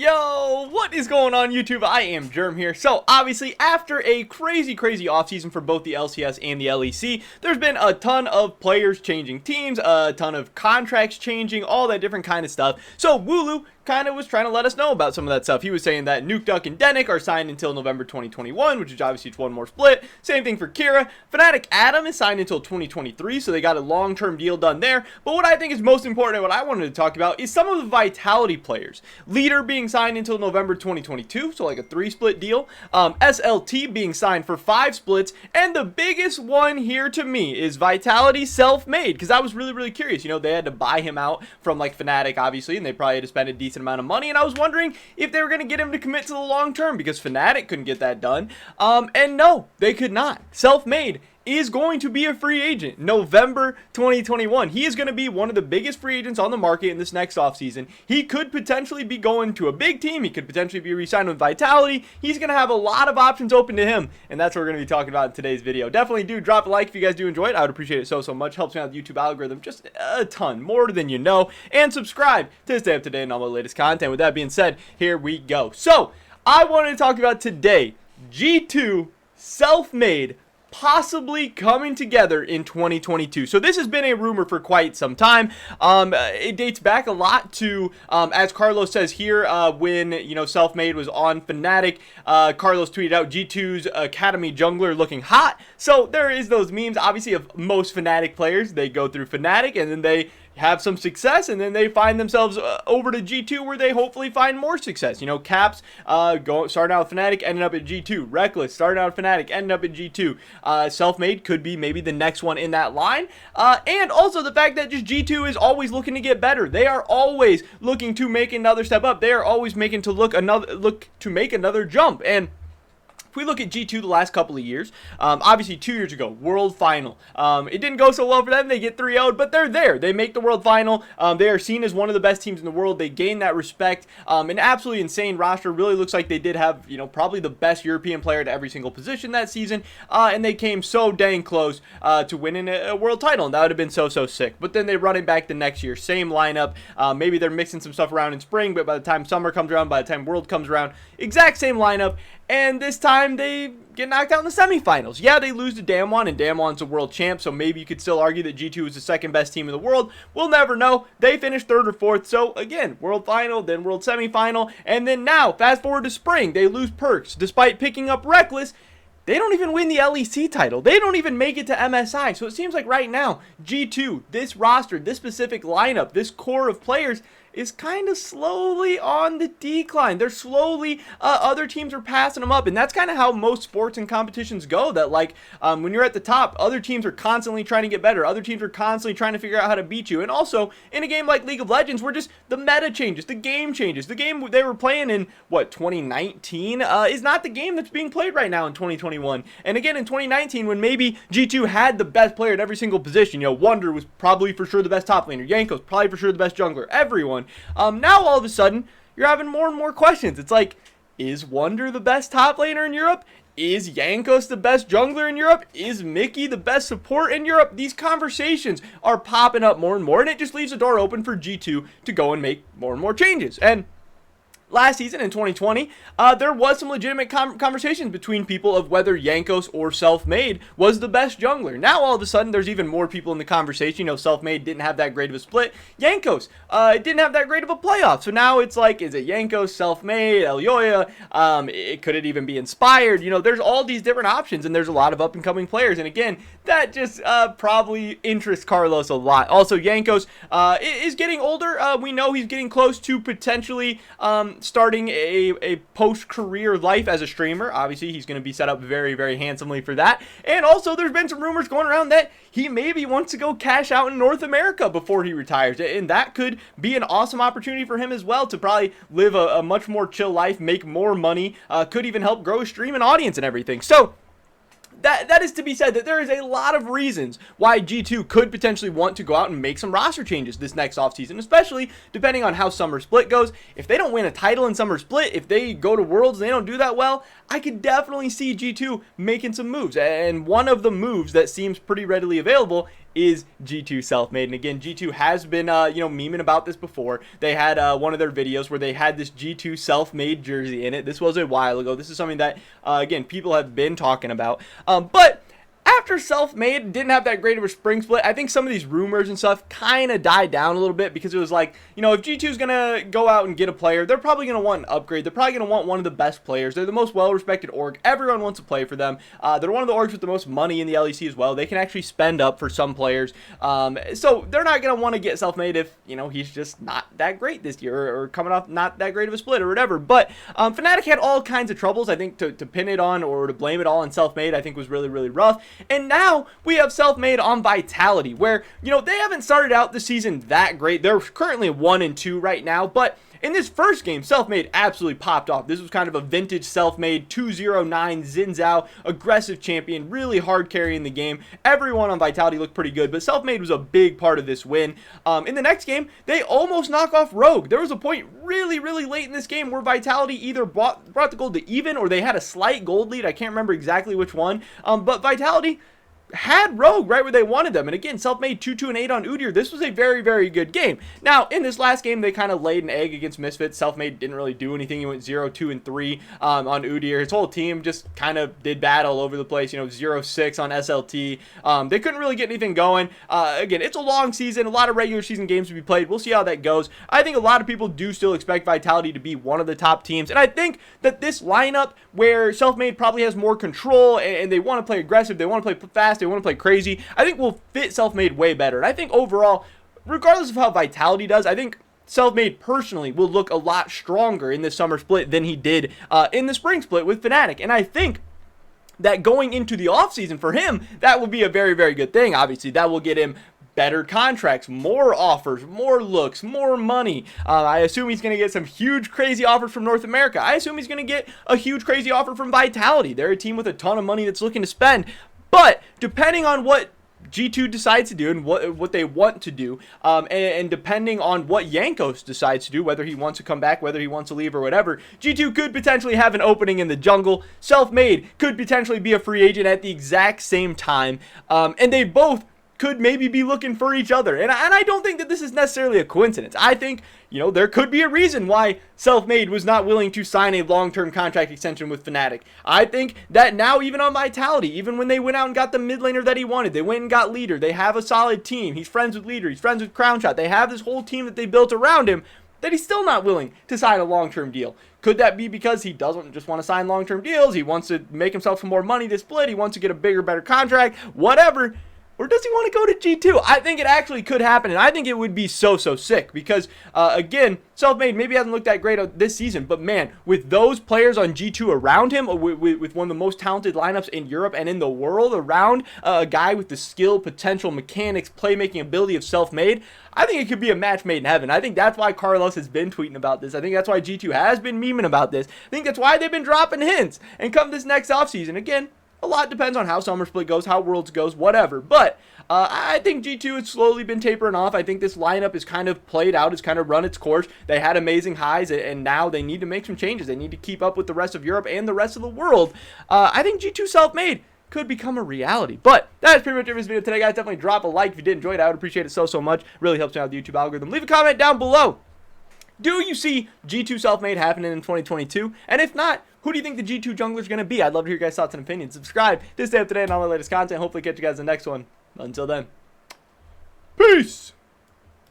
Yo, what is going on YouTube? I am Germ here. So obviously after a crazy offseason for both the LCS and the LEC, there's been a ton of players changing teams, a ton of contracts changing, all that different kind of stuff. So Wooloo kind of was trying to let us know about some of that stuff. He was saying that Nuke Duck and Denick are signed until November 2021, which is obviously just one more split. Same thing for Kira. Fnatic Adam is signed until 2023, so they got a long-term deal done there. But what I think is most important and what I wanted to talk about is some of the Vitality players. Leader being signed until November 2022, so like a 3-split deal. SLT being signed for 5 splits, and the biggest one here to me is Vitality Selfmade, because I was really curious. You know, they had to buy him out from like Fnatic, obviously, and they probably had to spend a decent amount of money, and I was wondering if they were going to get him to commit to the long term, because Fnatic couldn't get that done. And no, they could not. Selfmade is going to be a free agent November 2021. He is going to be one of the biggest free agents on the market in this next offseason. He could potentially be going to a big team. He could potentially be re-signed with Vitality. He's going to have a lot of options open to him, and that's what we're going to be talking about in today's video. Definitely do drop a like if you guys do enjoy it. I would appreciate it so much. Helps me out with the YouTube algorithm just a ton, more than you know. And subscribe to stay up to date on all my latest content. With that being said, here we go. So I wanted to talk about today G2 Selfmade possibly coming together in 2022. So this has been a rumor for quite some time. It dates back a lot to, as Carlos says here, when, you know, Selfmade was on Fnatic, Carlos tweeted out G2's Academy jungler looking hot. So there is those memes, obviously, of most Fnatic players. They go through Fnatic and then they have some success, and then they find themselves over to G2 where they hopefully find more success. You know, Caps starting out with Fnatic, ended up at G2. Reckless starting out with Fnatic, ended up at G2. Selfmade could be maybe the next one in that line. And also the fact that just G2 is always looking to get better. They are always looking to make another step up. They are always making to look to make another jump. And if we look at G2 the last couple of years, obviously 2 years ago, World Final. It didn't go so well for them. They get 3-0'd, but they're there. They make the World Final. They are seen as one of the best teams in the world. They gain that respect. An absolutely insane roster. Really looks like they did have, you know, probably the best European player at every single position that season. And they came so dang close to winning a world title, and that would have been so sick. But then they run it back the next year. Same lineup. Maybe they're mixing some stuff around in spring, but by the time summer comes around, by the time World comes around, exact same lineup. And this time they get knocked out in the semifinals. Yeah, they lose to Damwon, and Damwon's a world champ, so maybe you could still argue that G2 is the second best team in the world. We'll never know. They finished 3rd or 4th, so again, world final, then world semifinal, and then now, fast forward to spring, they lose Perks. Despite picking up Reckless, they don't even win the LEC title. They don't even make it to MSI. So it seems like right now, G2, this roster, this specific lineup, this core of players is kind of slowly on the decline. They're slowly, other teams are passing them up, and that's kind of how most sports and competitions go, that like when you're at the top, other teams are constantly trying to get better. Other teams are constantly trying to figure out how to beat you. And also, in a game like League of Legends, where just the meta changes, the game changes. The game they were playing in, what, 2019, is not the game that's being played right now in 2021. And again, in 2019, when maybe G2 had the best player at every single position, you know, Wunder was probably for sure the best top laner, Yanko's probably for sure the best jungler, everyone. Now all of a sudden, you're having more and more questions. It's like, is Wunder the best top laner in Europe? Is Jankos the best jungler in Europe? Is Mickey the best support in Europe? These conversations are popping up more and more, and it just leaves the door open for G2 to go and make more and more changes. And last season in 2020, there was some legitimate conversations between people of whether Jankos or Selfmade was the best jungler. Now all of a sudden there's even more people in the conversation. You know, Selfmade didn't have that great of a split. Jankos didn't have that great of a playoff. So now it's like, is it Jankos, Selfmade, Elyoya? Could it even be Inspired? You know, there's all these different options, and there's a lot of up and coming players. And again, that just probably interests Carlos a lot. Also, Jankos is getting older. We know he's getting close to potentially starting a post-career life as a streamer. Obviously, he's going to be set up very handsomely for that. And also, there's been some rumors going around that he maybe wants to go cash out in North America before he retires. And that could be an awesome opportunity for him as well, to probably live a much more chill life, make more money, could even help grow his stream and audience and everything. So that is to be said, that there is a lot of reasons why G2 could potentially want to go out and make some roster changes this next offseason, especially depending on how Summer Split goes. If they don't win a title in Summer Split, if they go to Worlds and they don't do that well, I could definitely see G2 making some moves. And one of the moves that seems pretty readily available is G2 Selfmade. And again, G2 has been, memeing about this before. They had one of their videos where they had this G2 Selfmade jersey in it. This was a while ago. This is something that, again, people have been talking about. But after Selfmade didn't have that great of a spring split, I think some of these rumors and stuff kind of died down a little bit, because it was like, if G2 is going to go out and get a player, they're probably going to want an upgrade. They're probably going to want one of the best players. They're the most well-respected org. Everyone wants to play for them. They're one of the orgs with the most money in the LEC as well. They can actually spend up for some players. So they're not going to want to get Selfmade if, he's just not that great this year, or coming off not that great of a split or whatever. But Fnatic had all kinds of troubles. I think to pin it on or to blame it all on Selfmade, I think was really, really rough. And now we have Selfmade on Vitality, where, they haven't started out the season that great. They're currently 1-2 right now, but in this first game, Selfmade absolutely popped off. This was kind of a vintage Selfmade 209 Xin Zhao, aggressive champion, really hard carrying the game. Everyone on Vitality looked pretty good, but Selfmade was a big part of this win. In the next game, they almost knock off Rogue. There was a point really, really late in this game where Vitality either brought the gold to even, or they had a slight gold lead. I can't remember exactly which one, but Vitality had Rogue right where they wanted them. And again, Selfmade 2-2-8 on Udyr. This was a very, very good game. Now, in this last game, they kind of laid an egg against Misfits. Selfmade didn't really do anything. He went 0-2-3 on Udyr. His whole team just kind of did bad all over the place. 0-6 on SLT. They couldn't really get anything going. Again, it's a long season. A lot of regular season games to be played. We'll see how that goes. I think a lot of people do still expect Vitality to be one of the top teams. And I think that this lineup, where Selfmade probably has more control and they want to play aggressive, they want to play fast, they want to play crazy, I think will fit Selfmade way better. And I think overall, regardless of how Vitality does, I think Selfmade personally will look a lot stronger in this summer split than he did in the spring split with Fnatic. And I think that going into the offseason for him, that will be a very, very good thing. Obviously, that will get him better contracts, more offers, more looks, more money. I assume he's going to get some huge, crazy offers from North America. I assume he's going to get a huge, crazy offer from Vitality. They're a team with a ton of money that's looking to spend. But depending on what G2 decides to do and what they want to do, and depending on what Jankos decides to do, whether he wants to come back, whether he wants to leave or whatever, G2 could potentially have an opening in the jungle. Selfmade could potentially be a free agent at the exact same time, and they both could maybe be looking for each other. And I don't think that this is necessarily a coincidence. I think, there could be a reason why Selfmade was not willing to sign a long-term contract extension with Fnatic. I think that now, even on Vitality, even when they went out and got the mid laner that he wanted, they went and got Leader. They have a solid team. He's friends with Leader. He's friends with Crownshot. They have this whole team that they built around him, that he's still not willing to sign a long-term deal. Could that be because he doesn't just want to sign long-term deals? He wants to make himself some more money this split. He wants to get a bigger, better contract, whatever. Or does he want to go to G2? I think it actually could happen, and I think it would be so sick because, again, Selfmade maybe hasn't looked that great this season, but man, with those players on G2 around him, with one of the most talented lineups in Europe and in the world around a guy with the skill, potential, mechanics, playmaking ability of Selfmade, I think it could be a match made in heaven. I think that's why Carlos has been tweeting about this. I think that's why G2 has been memeing about this. I think that's why they've been dropping hints. And come this next offseason, again, a lot depends on how Summer Split goes, how Worlds goes, whatever. But I think G2 has slowly been tapering off. I think this lineup is kind of played out. It's kind of run its course. They had amazing highs, and now they need to make some changes. They need to keep up with the rest of Europe and the rest of the world. I think G2 Selfmade could become a reality. But that's pretty much it for this video today, guys. Definitely drop a like if you did enjoy it. I would appreciate it so much. Really helps me out with the YouTube algorithm. Leave a comment down below. Do you see G2 Selfmade happening in 2022? And if not, who do you think the G2 jungler is going to be? I'd love to hear your guys' thoughts and opinions. Subscribe to stay up to date on all the latest content. Hopefully catch you guys in the next one. Until then, peace!